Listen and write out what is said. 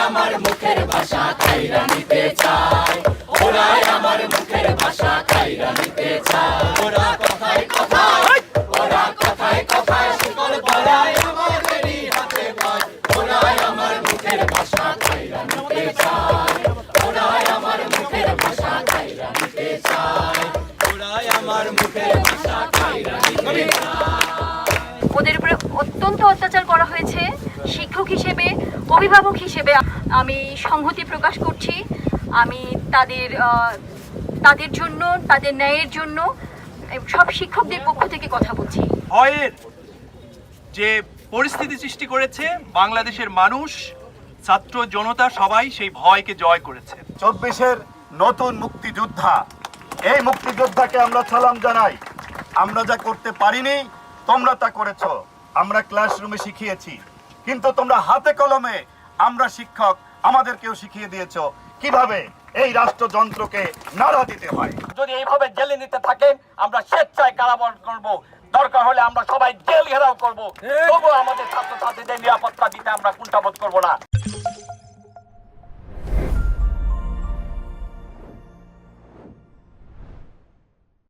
আমার মুখের ভাষা খাইরা নিতে চায়, ওরাই আমার মুখের ভাষা খাইরা নিতে চায়। ওরা কথায় কথায়, ওরা কথায় কথায় শিকল পরায় আমাদেরই হাতে পায়। ওরাই আমার মুখের ভাষা খাইরা নিতে চায়, ওরাই আমার মুখের ভাষা খাইরা নিতে চায়, ওরাই আমার মুখের ভাষা খাইরা নিতে চায়। ওদের উপরে অত্যন্ত অত্যাচার করা হয়েছে। শিক্ষক হিসেবে, অভিভাবক হিসেবে আমি সংহতি প্রকাশ করছি। আমি তাদের জন্য, তাদের ন্যায়ের জন্য সব শিক্ষকদের পক্ষ থেকে কথা বলছি। ভয়ের যে পরিস্থিতি সৃষ্টি করেছে বাংলাদেশের মানুষ, ছাত্র জনতা সবাই সেই ভয়কে জয় করেছে। 24-এর নতুন মুক্তিযোদ্ধা, এই মুক্তিযোদ্ধাকে আমরা সালাম জানাই। আমরা যা করতে পারিনি তোমরা তা করেছো। আমরা ক্লাসরুমে শিখিয়েছি, কিন্তু তোমরা হাতে কলমে, আমরা শিক্ষক, আমাদেরকেও শিখিয়ে দিয়েছো কিভাবে এই রাষ্ট্রযন্ত্রকে নাড়া দিতে হয়। যদি এইভাবে জেলে নিতে থাকেন আমরা স্বেচ্ছায় কারাবরণ করব, দরকার হলে আমরা সবাই জেল ঘেরাও করব, তবুও আমাদের ছাত্রছাত্রীদের নিরাপত্তা দিতে আমরা কুণ্ঠাবোধ করব না।